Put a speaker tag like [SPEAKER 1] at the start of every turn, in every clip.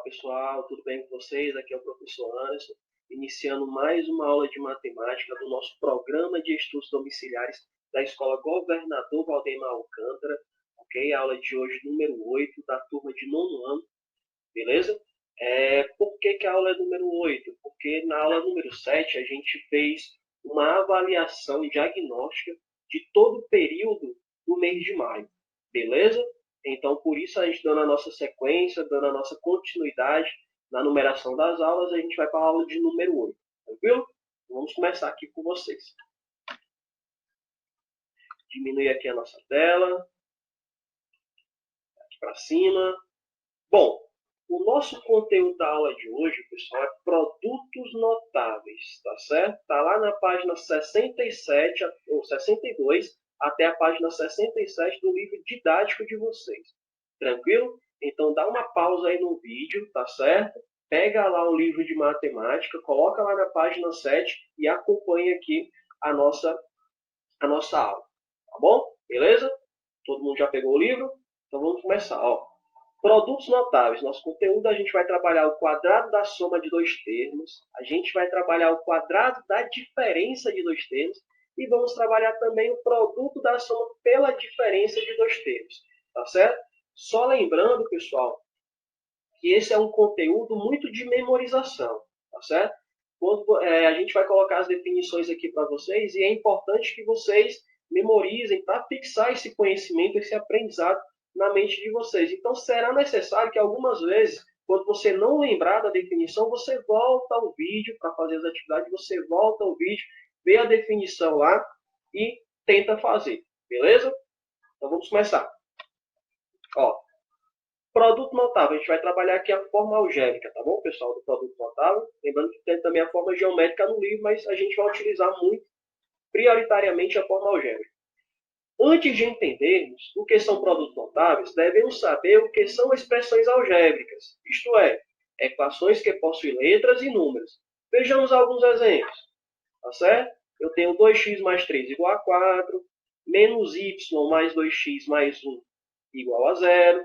[SPEAKER 1] pessoal, tudo bem com vocês? Aqui é o professor Anderson, iniciando mais uma aula de matemática do nosso programa de estudos domiciliares da Escola Governador Valdemar Alcântara, ok? A aula de hoje, número 8, da turma de nono ano, beleza? Por que a aula é número 8? Porque na aula número 7 a gente fez uma avaliação diagnóstica de todo o período do mês de maio, beleza? Então, por isso, a gente dando a nossa sequência, dando a nossa continuidade na numeração das aulas, a gente vai para a aula de número 8, tranquilo? Vamos começar aqui com vocês. Diminuir aqui a nossa tela, aqui para cima. Bom, o nosso conteúdo da aula de hoje, pessoal, é produtos notáveis, tá certo? Está lá na página 67 ou 62 até a página 67 do livro didático de vocês. Tranquilo? Então dá uma pausa aí no vídeo, tá certo? Pega lá o livro de matemática, coloca lá na página 7 e acompanha aqui a nossa aula, tá bom? Beleza? Todo mundo já pegou o livro? Então vamos começar, ó. Produtos notáveis. Nosso conteúdo, a gente vai trabalhar o quadrado da soma de dois termos, a gente vai trabalhar o quadrado da diferença de dois termos e vamos trabalhar também o produto da soma pela diferença de dois termos, tá certo? Só lembrando, pessoal, que esse é um conteúdo muito de memorização, tá certo? Quando a gente vai colocar as definições aqui para vocês e é importante que vocês memorizem para fixar esse conhecimento, esse aprendizado na mente de vocês. Então, será necessário que algumas vezes, quando você não lembrar da definição, você volta ao vídeo para fazer as atividades, você volta ao vídeo, vê a definição lá e tenta fazer, beleza? Então, vamos começar. Ó, produto notável, a gente vai trabalhar aqui a forma algébrica, tá bom, pessoal, do produto notável? Lembrando que tem também a forma geométrica no livro, mas a gente vai utilizar muito, prioritariamente, a forma algébrica. Antes de entendermos o que são produtos notáveis, devemos saber o que são expressões algébricas, isto é, equações que possuem letras e números. Vejamos alguns exemplos, tá certo? Eu tenho 2x mais 3 igual a 4, menos y mais 2x mais 1 igual a 0,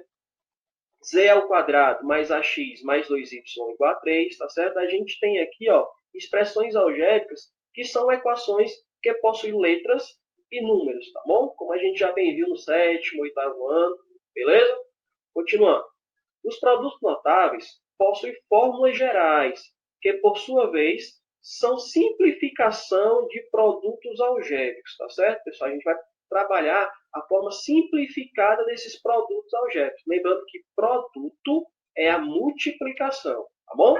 [SPEAKER 1] z ao quadrado mais ax mais 2y igual a 3, tá certo? A gente tem aqui, ó, expressões algébricas que são equações que possuem letras e números, tá bom? Como a gente já bem viu no 7º, 8º ano, beleza? Continuando. Os produtos notáveis possuem fórmulas gerais, que por sua vez são simplificação de produtos algébricos, tá certo, pessoal? A gente vai trabalhar a forma simplificada desses produtos algébricos. Lembrando que produto é a multiplicação, tá bom?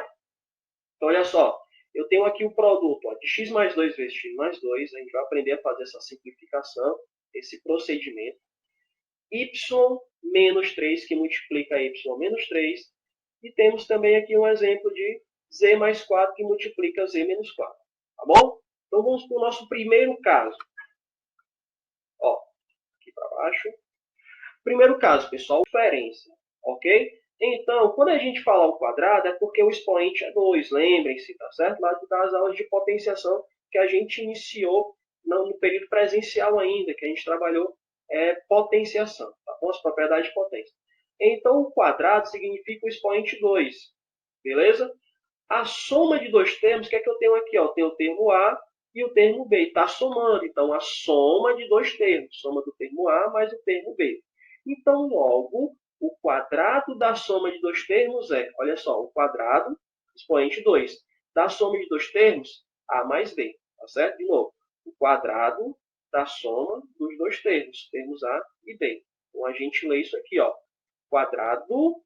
[SPEAKER 1] Então, olha só, eu tenho aqui o produto ó, de x mais 2 vezes x mais 2, a gente vai aprender a fazer essa simplificação, esse procedimento. Y menos 3, que multiplica y menos 3. E temos também aqui um exemplo de z mais 4, que multiplica z menos 4. Tá bom? Então, vamos para o nosso primeiro caso. Ó, aqui para baixo. Primeiro caso, pessoal, diferença, ok? Então, quando a gente fala ao quadrado, é porque o expoente é 2, lembrem-se, tá certo? Lá das aulas de potenciação que a gente iniciou no período presencial ainda, que a gente trabalhou potenciação, tá bom? As propriedades de potência. Então, o quadrado significa o expoente 2, beleza? A soma de dois termos, o que é que eu tenho aqui? Ó? Eu tenho o termo A e o termo B. Está somando, então, a soma de dois termos. Soma do termo A mais o termo B. Então, logo, o quadrado da soma de dois termos é, olha só, o quadrado, expoente 2, da soma de dois termos, A mais B. Tá certo? De novo, o quadrado da soma dos dois termos, termos A e B. Então, a gente lê isso aqui, ó. Quadrado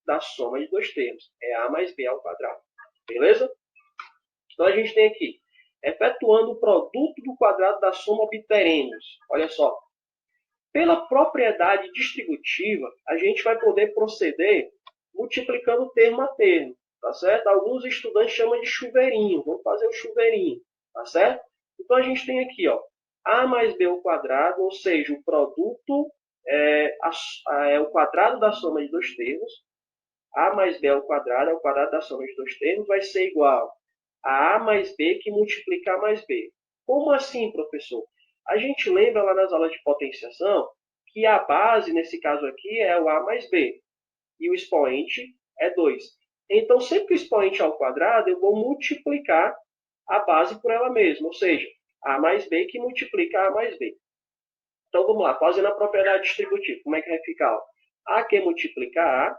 [SPEAKER 1] da soma de dois termos. É A mais B ao quadrado. Beleza? Então, a gente tem aqui, efetuando o produto do quadrado da soma, obteremos. Olha só. Pela propriedade distributiva, a gente vai poder proceder multiplicando termo a termo. Tá certo? Alguns estudantes chamam de chuveirinho. Vamos fazer o chuveirinho. Tá certo? Então, a gente tem aqui, ó, A mais B ao quadrado, ou seja, o produto é o quadrado da soma de dois termos. A mais B ao quadrado é o quadrado da soma de dois termos, vai ser igual a A mais B que multiplica A mais B. Como assim, professor? A gente lembra lá nas aulas de potenciação que a base, nesse caso aqui, é o A mais B. E o expoente é 2. Então, sempre que o expoente ao quadrado, eu vou multiplicar a base por ela mesma, ou seja, a mais b que multiplica a mais b. Então, vamos lá, fazendo a propriedade distributiva. Como é que vai ficar? A que multiplica A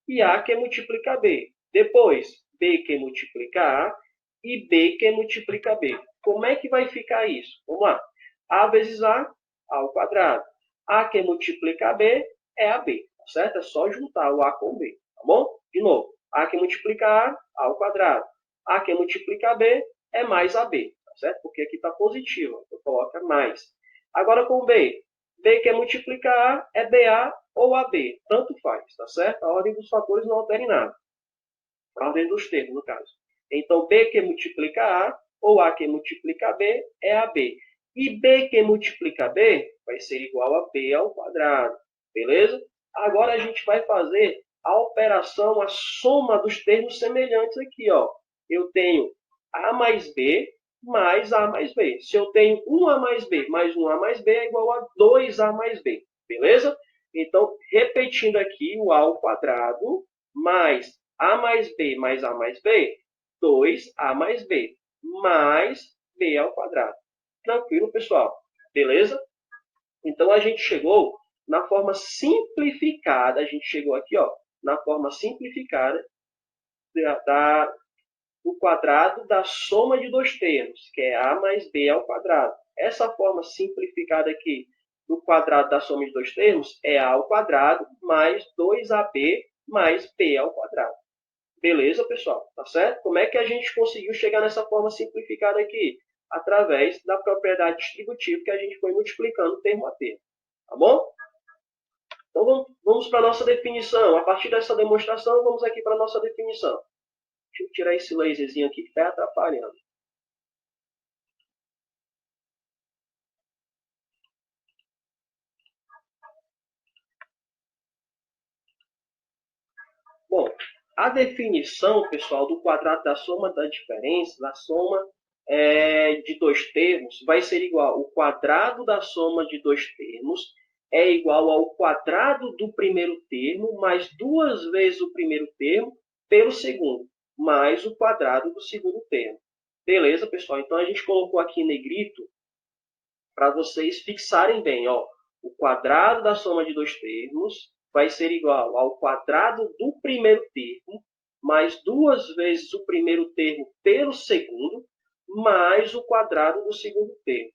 [SPEAKER 1] e A que multiplica B. Depois, B que multiplica A e B que multiplica B. Como é que vai ficar isso? Vamos lá. A vezes A ao quadrado. A que multiplica B é AB, tá certo? É só juntar o A com o B, tá bom? De novo, A que multiplica A ao quadrado. A que multiplica B é mais AB, tá certo? Porque aqui está positivo, então coloca mais. Agora com B. B que multiplicar A é BA ou AB, tanto faz, tá certo? A ordem dos fatores não altera em nada. A ordem dos termos, no caso. Então, B que multiplica A ou A que multiplica B é AB. E B que multiplica B vai ser igual a B ao quadrado. Beleza? Agora a gente vai fazer a operação, a soma dos termos semelhantes aqui. Ó. Eu tenho A mais B mais A mais B. Se eu tenho 1A mais B mais 1A mais B é igual a 2A mais B. Beleza? Então, repetindo aqui, o A ao quadrado mais A mais B mais A mais B, 2A mais B, mais B ao quadrado. Tranquilo, pessoal? Beleza? Então, a gente chegou na forma simplificada, a gente chegou aqui, ó, na forma simplificada do quadrado da soma de dois termos, que é A mais B ao quadrado. Essa forma simplificada aqui do quadrado da soma de dois termos é A ao quadrado mais 2AB mais B ao quadrado. Beleza, pessoal? Tá certo? Como é que a gente conseguiu chegar nessa forma simplificada aqui? Através da propriedade distributiva que a gente foi multiplicando termo a termo. Tá bom? Então, vamos para a nossa definição. A partir dessa demonstração, vamos aqui para a nossa definição. Deixa eu tirar esse laserzinho aqui que está atrapalhando. Bom, a definição, pessoal, do quadrado da soma da diferença, da soma de dois termos, vai ser igual. O quadrado da soma de dois termos é igual ao quadrado do primeiro termo mais duas vezes o primeiro termo pelo segundo, mais o quadrado do segundo termo. Beleza, pessoal? Então, a gente colocou aqui em negrito para vocês fixarem bem. Ó, o quadrado da soma de dois termos vai ser igual ao quadrado do primeiro termo, mais duas vezes o primeiro termo pelo segundo, mais o quadrado do segundo termo.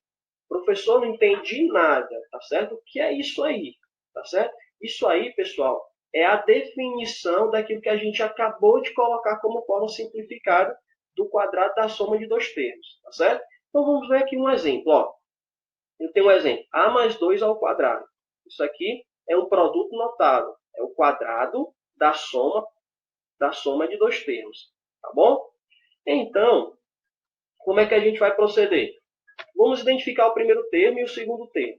[SPEAKER 1] Professor, não entendi nada, tá certo? O que é isso aí? Tá certo? Isso aí, pessoal, é a definição daquilo que a gente acabou de colocar como forma simplificada do quadrado da soma de dois termos, tá certo? Então, vamos ver aqui um exemplo. Ó. Eu tenho um exemplo, A mais 2 ao quadrado. Isso aqui é um produto notável. É o quadrado da soma de dois termos. Tá bom? Então, como é que a gente vai proceder? Vamos identificar o primeiro termo e o segundo termo.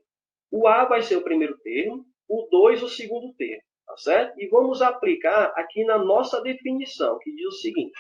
[SPEAKER 1] O A vai ser o primeiro termo, o 2 o segundo termo. Tá certo? E vamos aplicar aqui na nossa definição, que diz o seguinte.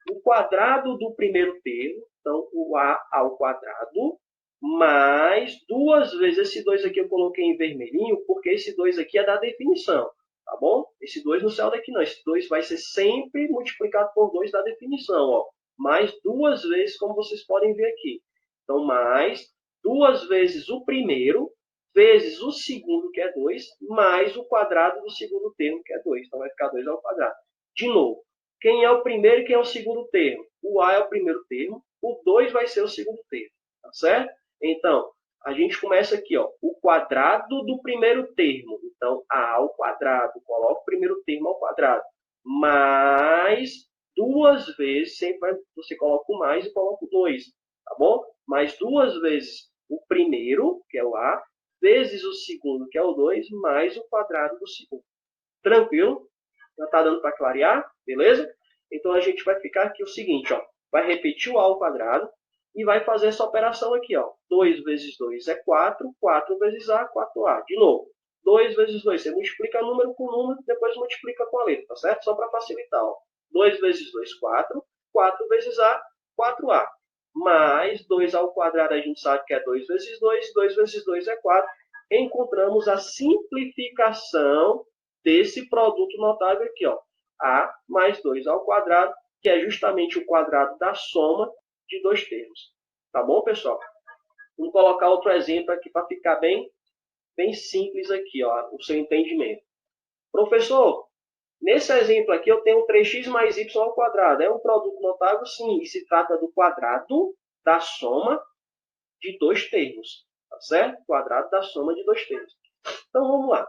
[SPEAKER 1] O quadrado do primeiro termo, então o A ao quadrado, mais duas vezes, esse 2 aqui eu coloquei em vermelhinho, porque esse 2 aqui é da definição, tá bom? Esse 2 não saiu daqui não, esse 2 vai ser sempre multiplicado por 2 da definição, ó. Mais duas vezes, como vocês podem ver aqui. Então, mais duas vezes o primeiro, vezes o segundo, que é 2, mais o quadrado do segundo termo, que é 2. Então, vai ficar 2 ao quadrado. De novo, quem é o primeiro e quem é o segundo termo? O A é o primeiro termo, o 2 vai ser o segundo termo, tá certo? Então, a gente começa aqui, ó, o quadrado do primeiro termo. Então, A ao quadrado, coloca o primeiro termo ao quadrado, mais duas vezes, sempre você coloca o mais e coloca o 2, tá bom? Mais duas vezes o primeiro, que é o A, vezes o segundo, que é o 2, mais o quadrado do segundo. Tranquilo? Já está dando para clarear? Beleza? Então, a gente vai ficar aqui o seguinte, ó, vai repetir o A ao quadrado, e vai fazer essa operação aqui, ó. 2 vezes 2 é 4, 4 vezes A, 4A. De novo, 2 vezes 2, você multiplica número com número, depois multiplica com a letra, tá certo? Só para facilitar, ó. 2 vezes 2, 4, 4 vezes A, 4A. Mais 2 ao quadrado, a gente sabe que é 2 vezes 2, 2 vezes 2 é 4. Encontramos a simplificação desse produto notável aqui, ó. A mais 2 ao quadrado, que é justamente o quadrado da soma de dois termos. Tá bom, pessoal? Vamos colocar outro exemplo aqui para ficar bem simples aqui, ó, o seu entendimento. Professor, nesse exemplo aqui eu tenho 3x mais y ao quadrado. É um produto notável? Sim, e se trata do quadrado da soma de dois termos. Tá certo? Quadrado da soma de dois termos. Então vamos lá.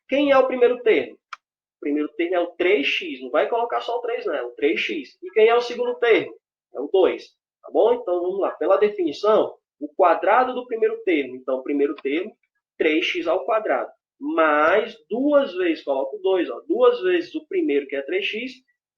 [SPEAKER 1] Quem é o primeiro termo? O primeiro termo é o 3x. Não vai colocar só o 3, não. É o 3x. E quem é o segundo termo? É o 2. Tá bom? Então vamos lá. Pela definição, o quadrado do primeiro termo. Então, o primeiro termo, 3x ao quadrado. Mais duas vezes, coloco 2, ó, duas vezes o primeiro, que é 3x,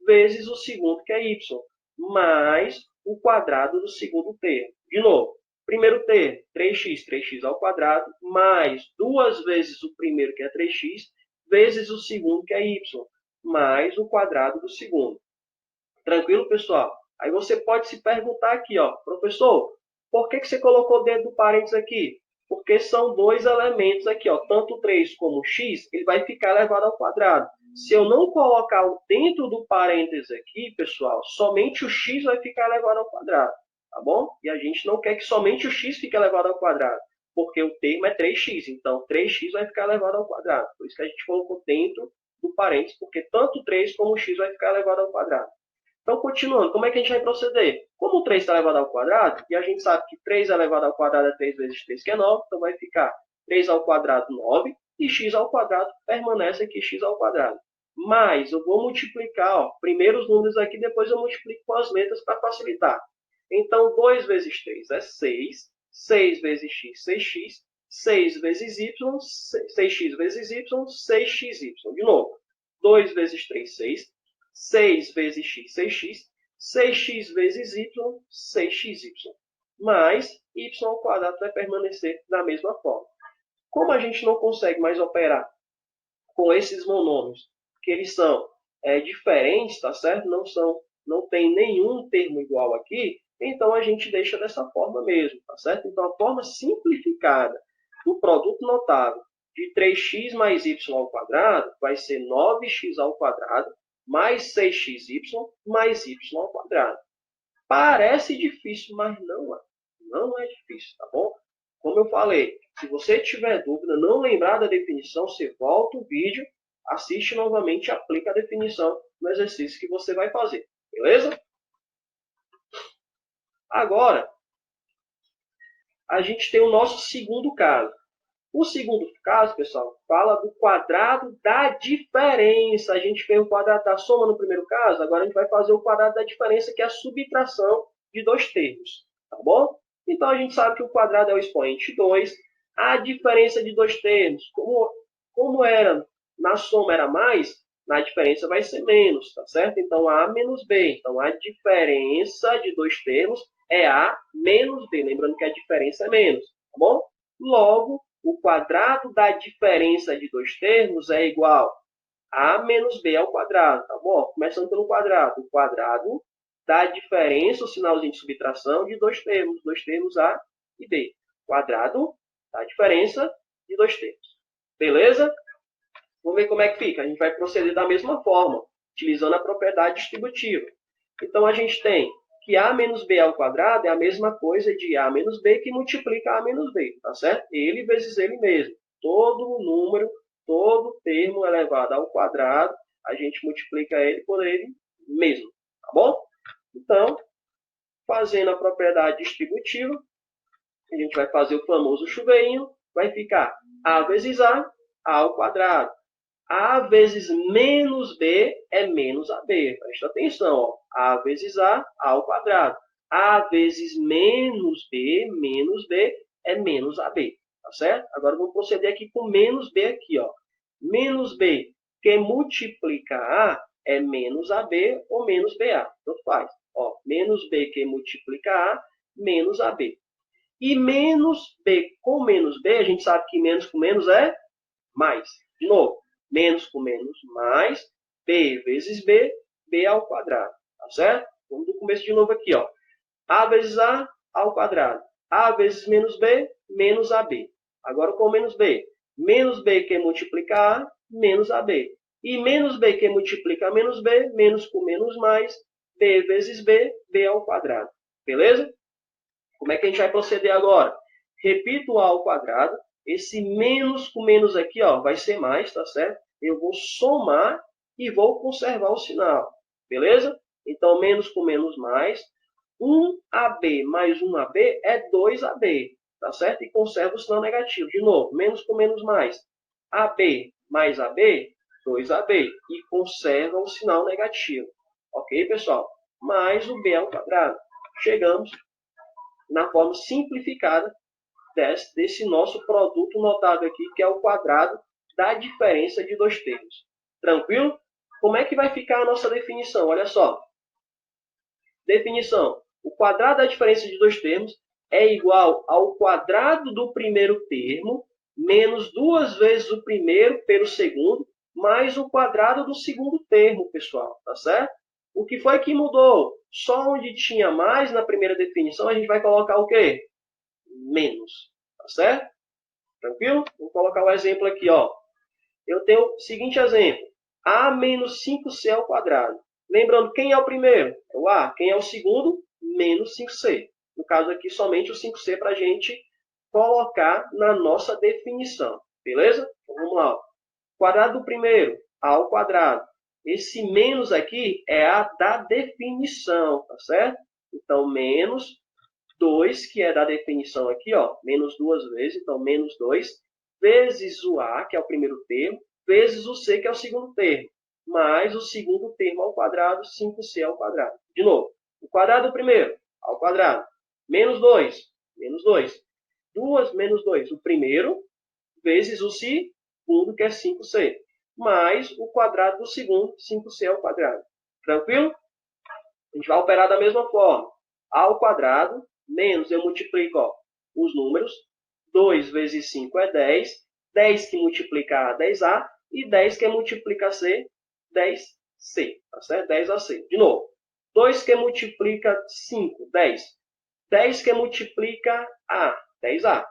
[SPEAKER 1] vezes o segundo, que é y. Mais o quadrado do segundo termo. De novo, primeiro termo, 3x, 3x ao quadrado, mais duas vezes o primeiro, que é 3x, vezes o segundo, que é y, mais o quadrado do segundo. Tranquilo, pessoal? Aí você pode se perguntar aqui, ó, professor, por que você colocou dentro do parênteses aqui? Porque são dois elementos aqui, ó, tanto 3 como x, ele vai ficar elevado ao quadrado. Se eu não colocar dentro do parênteses aqui, pessoal, somente o x vai ficar elevado ao quadrado, tá bom? E a gente não quer que somente o x fique elevado ao quadrado, porque o termo é 3x, então 3x vai ficar elevado ao quadrado. Por isso que a gente colocou dentro do parênteses, porque tanto 3 como x vai ficar elevado ao quadrado. Então, continuando, como é que a gente vai proceder? Como o 3 está elevado ao quadrado, e a gente sabe que 3 elevado ao quadrado é 3 vezes 3, que é 9, então vai ficar 3 ao quadrado, 9, e x ao quadrado permanece aqui, x ao quadrado. Mas eu vou multiplicar, ó, primeiro os números aqui, depois eu multiplico com as letras para facilitar. Então, 2 vezes 3 é 6, 6 vezes x, 6x, 6 vezes y, 6x vezes y, 6xy. De novo, 2 vezes 3, 6. 6 vezes x, 6x. 6x vezes y, 6xy. Mas y ao quadrado vai permanecer da mesma forma. Como a gente não consegue mais operar com esses monômios, que eles são diferentes, tá certo? Não tem nenhum termo igual aqui, então a gente deixa dessa forma mesmo, tá certo? Então a forma simplificada do produto notável de 3x mais y ao quadrado vai ser 9x ao quadrado mais 6xy mais y ao quadrado. Parece difícil, mas não é difícil, tá bom? Como eu falei, se você tiver dúvida, não lembrar da definição, você volta o vídeo, assiste novamente e aplica a definição no exercício que você vai fazer. Beleza? Agora, a gente tem o nosso segundo caso. O segundo caso, pessoal, fala do quadrado da diferença. A gente fez o quadrado da soma no primeiro caso, agora a gente vai fazer o quadrado da diferença, que é a subtração de dois termos. Tá bom? Então, a gente sabe que o quadrado é o expoente 2. A diferença de dois termos, como era na soma era mais, na diferença vai ser menos, tá certo? Então, A menos B. Então, a diferença de dois termos é A menos B. Lembrando que a diferença é menos, tá bom? Logo, o quadrado da diferença de dois termos é igual a menos b ao quadrado, tá bom? Começando pelo quadrado. O quadrado da diferença, o sinalzinho de subtração de dois termos A e B. Quadrado da diferença de dois termos. Beleza? Vamos ver como é que fica. A gente vai proceder da mesma forma, utilizando a propriedade distributiva. Então, a gente tem que A menos B ao quadrado é a mesma coisa de A menos B que multiplica A menos B, tá certo? Ele vezes ele mesmo. Todo número, todo termo elevado ao quadrado, a gente multiplica ele por ele mesmo, tá bom? Então, fazendo a propriedade distributiva, a gente vai fazer o famoso chuveirinho, vai ficar A vezes A ao quadrado. A vezes menos B é menos AB. Presta atenção, ó. A vezes A ao quadrado. A vezes menos B é menos AB. Tá certo? Agora vamos proceder aqui com menos B aqui, ó. Menos B que multiplica A é menos AB ou menos BA. Tanto faz. Ó, menos B que multiplica A, menos AB. E menos B com menos B, a gente sabe que menos com menos é mais. De novo, menos com menos, mais, b vezes b, b ao quadrado. Tá certo? Vamos do começo de novo aqui, ó. A vezes A ao quadrado. A vezes menos B, menos AB. Agora com menos B. Menos B que multiplica A, menos AB. E menos b que multiplica menos b, menos com menos mais, b vezes b, b ao quadrado. Beleza? Como é que a gente vai proceder agora? Repito o a ao quadrado. Esse menos com menos aqui, ó, vai ser mais, tá certo? Eu vou somar e vou conservar o sinal. Beleza? Então, menos com menos mais. 1ab mais 1ab é 2ab, tá certo? E conserva o sinal negativo. De novo, menos com menos mais. ab mais ab, 2ab. E conserva o sinal negativo. Ok, pessoal? Mais o b ao quadrado. Chegamos na forma simplificada desse nosso produto notável aqui, que é o quadrado da diferença de dois termos. Tranquilo? Como é que vai ficar a nossa definição? Olha só. Definição. O quadrado da diferença de dois termos é igual ao quadrado do primeiro termo, menos duas vezes o primeiro pelo segundo, mais o quadrado do segundo termo, pessoal. Tá certo? O que foi que mudou? Só onde tinha mais na primeira definição, a gente vai colocar o quê? Menos. Tá certo? Tranquilo? Vou colocar o exemplo aqui, ó. Eu tenho o seguinte exemplo. A menos 5c ao quadrado. Lembrando, quem é o primeiro? É o A. Quem é o segundo? Menos 5c. No caso aqui, somente o 5c para a gente colocar na nossa definição. Beleza? Então, vamos lá. Ó. Quadrado do primeiro, A ao quadrado. Esse menos aqui é a da definição, tá certo? Então, menos 2, que é da definição aqui, ó, menos duas vezes, então menos 2, vezes o A, que é o primeiro termo, vezes o C, que é o segundo termo, mais o segundo termo ao quadrado, 5C ao quadrado. De novo, o quadrado do primeiro, ao quadrado, menos 2, menos 2. 2 menos 2, o primeiro, vezes o segundo, que é 5C, mais o quadrado do segundo, 5C ao quadrado. Tranquilo? A gente vai operar da mesma forma. A ao quadrado, menos eu multiplico ó, os números. 2 vezes 5 é 10. 10 que multiplica A, 10A. E 10 que multiplica C, 10C. Tá certo? 10AC. De novo. 2 que multiplica 5, 10. 10 que multiplica A, 10A.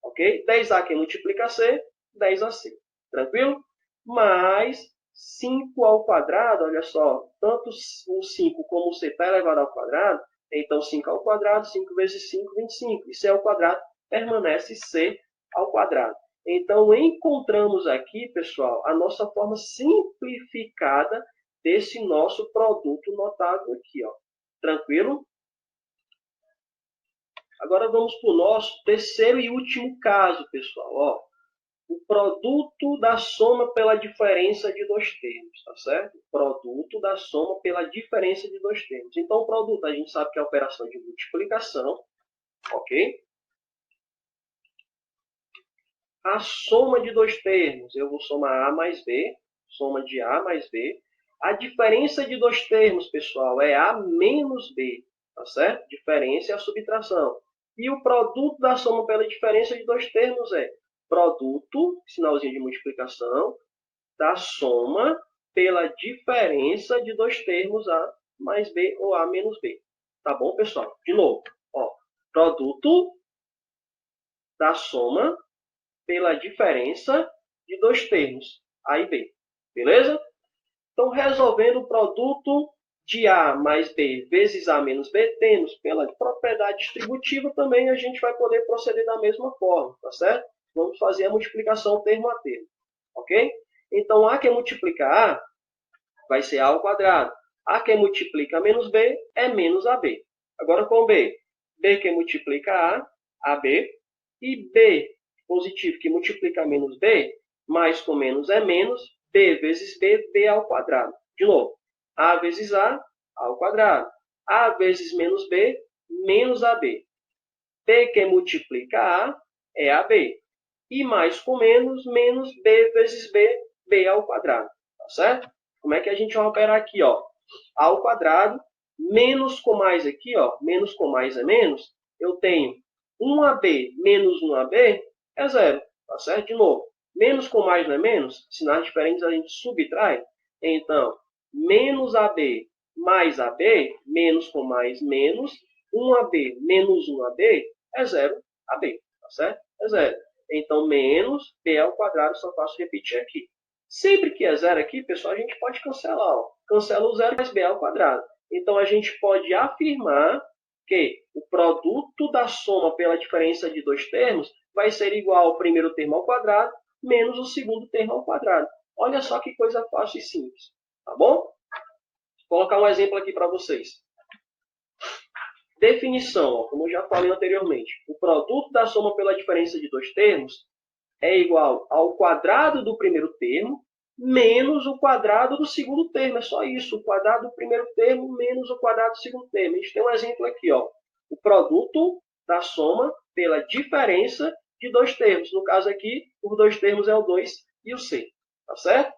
[SPEAKER 1] Ok? 10A que multiplica C, 10AC. Tranquilo? Mais 5 ao quadrado, olha só, tanto o 5 como o C está elevado ao quadrado, então 5 ao quadrado, 5 vezes 5, 25. E C ao quadrado permanece C ao quadrado. Então, encontramos aqui, pessoal, a nossa forma simplificada desse nosso produto notável aqui. Ó. Tranquilo? Agora vamos para o nosso terceiro e último caso, pessoal. Ó, o produto da soma pela diferença de dois termos, tá certo? Produto da soma pela diferença de dois termos. Então, o produto, a gente sabe que é a operação de multiplicação, ok? A soma de dois termos, eu vou somar A mais B, soma de A mais B. A diferença de dois termos, pessoal, é A menos B, tá certo? Diferença é a subtração. E o produto da soma pela diferença de dois termos é produto, sinalzinho de multiplicação, da soma pela diferença de dois termos A mais B ou A menos B. Tá bom, pessoal? De novo, ó, produto da soma pela diferença de dois termos, A e B. Beleza? Então, resolvendo o produto de A mais B vezes A menos B, temos pela propriedade distributiva também a gente vai poder proceder da mesma forma, tá certo? Vamos fazer a multiplicação termo a termo, ok? Então, A que multiplica A vai ser A ao quadrado. A que multiplica menos B é menos AB. Agora com B. B que multiplica A, AB. E B positivo que multiplica menos B, mais com menos é menos, B vezes B, B ao quadrado. De novo, A vezes A ao quadrado. A vezes menos B, menos AB. B que multiplica A é AB. E mais com menos, menos B vezes B, B ao quadrado. Tá certo? Como é que a gente vai operar aqui? Ó? A ao quadrado, menos com mais aqui, ó, menos com mais é menos, eu tenho 1AB menos 1AB é zero. Tá certo? De novo, menos com mais não é menos, sinais diferentes a gente subtrai. Então, menos AB mais AB, menos com mais menos, 1AB menos 1AB é zero AB. Tá certo? É zero. Então, menos B ao quadrado, só faço repetir aqui. Sempre que é zero aqui, pessoal, a gente pode cancelar. Ó. Cancela o zero mais b ao quadrado. Então, a gente pode afirmar que o produto da soma pela diferença de dois termos vai ser igual ao primeiro termo ao quadrado menos o segundo termo ao quadrado. Olha só que coisa fácil e simples. Tá bom? Vou colocar um exemplo aqui para vocês. Definição, ó, como eu já falei anteriormente. O produto da soma pela diferença de dois termos é igual ao quadrado do primeiro termo menos o quadrado do segundo termo. É só isso. O quadrado do primeiro termo menos o quadrado do segundo termo. A gente tem um exemplo aqui. Ó. O produto da soma pela diferença de dois termos. No caso aqui, os dois termos é o 2 e o c. Tá certo?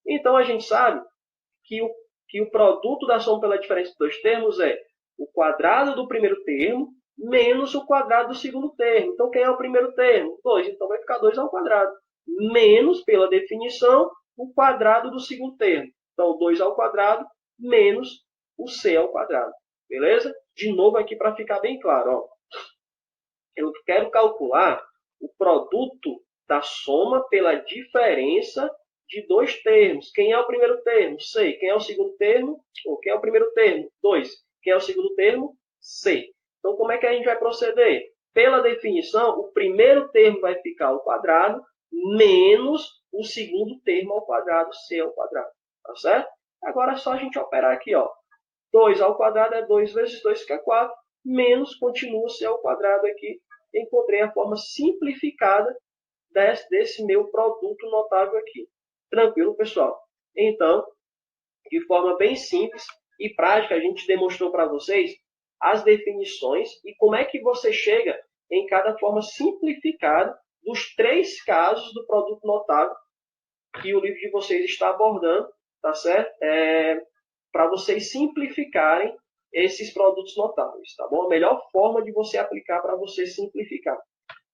[SPEAKER 1] Então, a gente sabe que o produto da soma pela diferença de dois termos é o quadrado do primeiro termo menos o quadrado do segundo termo. Então, quem é o primeiro termo? 2. Então, vai ficar 2 ao quadrado. Menos, pela definição, o quadrado do segundo termo. Então, 2 ao quadrado menos o c ao quadrado. Beleza? De novo aqui para ficar bem claro. Ó. Eu quero calcular o produto da soma pela diferença de dois termos. Quem é o primeiro termo? C. Quem é o segundo termo? Ou quem é o primeiro termo? 2. Quem é o segundo termo? C. Então, como é que a gente vai proceder? Pela definição, o primeiro termo vai ficar ao quadrado menos o segundo termo ao quadrado, C ao quadrado. Tá certo? Agora é só a gente operar aqui. Ó. 2 ao quadrado é 2 vezes 2, que é 4, menos continua C ao quadrado aqui. Encontrei a forma simplificada desse meu produto notável aqui. Tranquilo, pessoal? Então, de forma bem simples e prática, a gente demonstrou para vocês as definições e como é que você chega em cada forma simplificada dos três casos do produto notável que o livro de vocês está abordando, tá certo? Para vocês simplificarem esses produtos notáveis, tá bom? A melhor forma de você aplicar para você simplificar.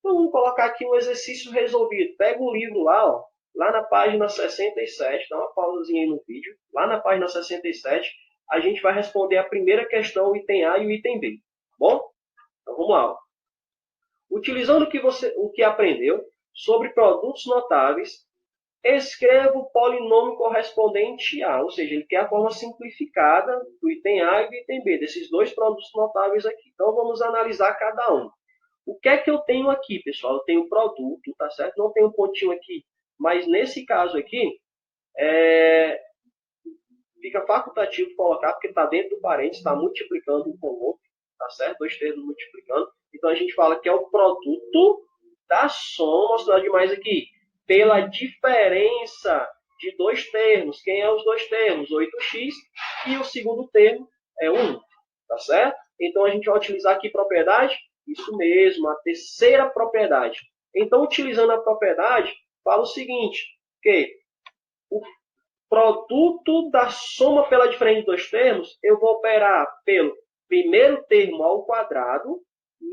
[SPEAKER 1] Então, vamos colocar aqui um exercício resolvido. Pega o livro lá, ó, lá na página 67, dá uma pausazinha aí no vídeo. Lá na página 67, a gente vai responder a primeira questão, o item A e o item B. Tá bom? Então, vamos lá. Ó. Utilizando o que aprendeu sobre produtos notáveis, escreva o polinômio correspondente a, ou seja, ele quer a forma simplificada do item A e do item B, desses dois produtos notáveis aqui. Então, vamos analisar cada um. O que é que eu tenho aqui, pessoal? Eu tenho produto, tá certo? Não tenho um pontinho aqui, mas nesse caso aqui, fica facultativo colocar, porque está dentro do parênteses, está multiplicando um com o outro, tá certo? Dois termos multiplicando. Então, a gente fala que é o produto da soma, vou estudar demais aqui, pela diferença de dois termos. Quem é os dois termos? 8x e o segundo termo é 1, tá certo? Então, a gente vai utilizar aqui propriedade, isso mesmo, a terceira propriedade. Então, utilizando a propriedade, fala o seguinte, que o produto da soma pela diferença de dois termos, eu vou operar pelo primeiro termo ao quadrado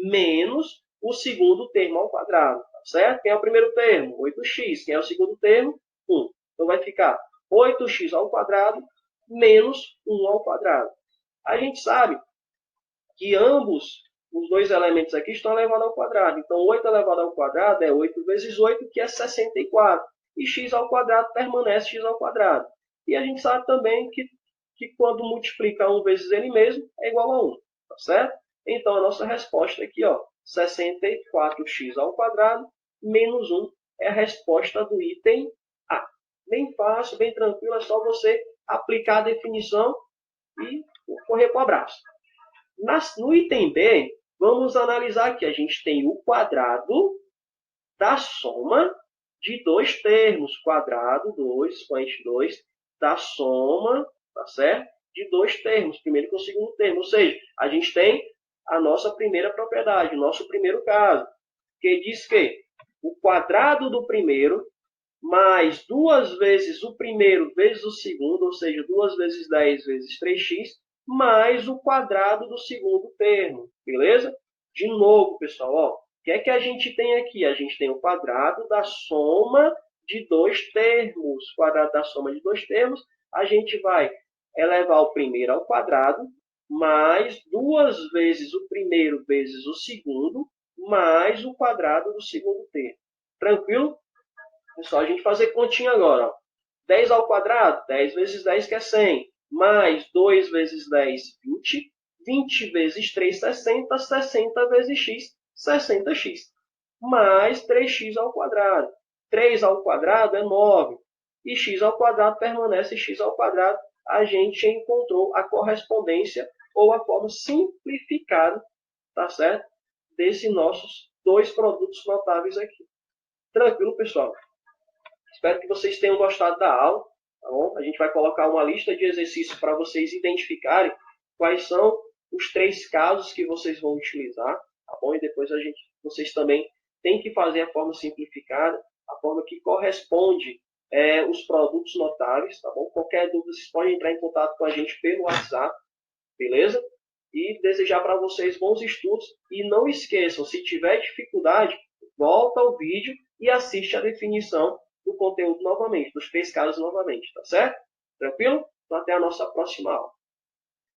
[SPEAKER 1] menos o segundo termo ao quadrado, tá certo? Quem é o primeiro termo? 8x. Quem é o segundo termo? 1. Então, vai ficar 8x ao quadrado menos 1 ao quadrado. A gente sabe que ambos os dois elementos aqui estão elevados ao quadrado. Então, 8 elevado ao quadrado é 8 vezes 8, que é 64. E x ao quadrado permanece x ao quadrado. E a gente sabe também que quando multiplica 1 vezes ele mesmo, é igual a 1. Tá certo? Então, a nossa resposta aqui, ó, 64x ao quadrado menos 1 é a resposta do item A. Bem fácil, bem tranquilo, é só você aplicar a definição e correr para o abraço. No item B, vamos analisar aqui. A gente tem o quadrado da soma de dois termos. Quadrado, 2, expoente 2, da soma, tá certo? De dois termos, primeiro com o segundo termo. Ou seja, a gente tem a nossa primeira propriedade, o nosso primeiro caso, que diz que o quadrado do primeiro mais 2 vezes o primeiro vezes o segundo, ou seja, 2 vezes 10 vezes 3x, mais o quadrado do segundo termo, beleza? De novo, pessoal, ó, o que é que a gente tem aqui? A gente tem o quadrado da soma de dois termos. Quadrado da soma de dois termos, a gente vai elevar o primeiro ao quadrado, mais 2 vezes o primeiro vezes o segundo, mais o quadrado do segundo termo. Tranquilo? Pessoal, a gente fazer continha agora. Ó. 10 ao quadrado, 10 vezes 10 que é 100, mais 2 vezes 10, 20, 20 vezes 3, 60, 60 vezes x, 60x, mais 3x ao quadrado. 3 ao quadrado é 9, e x ao quadrado permanece x ao quadrado. A gente encontrou a correspondência ou a forma simplificada, tá certo? Desses nossos dois produtos notáveis aqui. Tranquilo, pessoal? Espero que vocês tenham gostado da aula. Tá bom? A gente vai colocar uma lista de exercícios para vocês identificarem quais são os 3 casos que vocês vão utilizar. Tá bom? E depois vocês também têm que fazer a forma simplificada, a forma que corresponde os produtos notáveis. Tá bom? Qualquer dúvida, vocês podem entrar em contato com a gente pelo WhatsApp. Beleza? E desejar para vocês bons estudos. E não esqueçam, se tiver dificuldade, volta ao vídeo e assiste a definição do conteúdo novamente, dos 3 casos novamente, tá certo? Tranquilo? Então até a nossa próxima aula.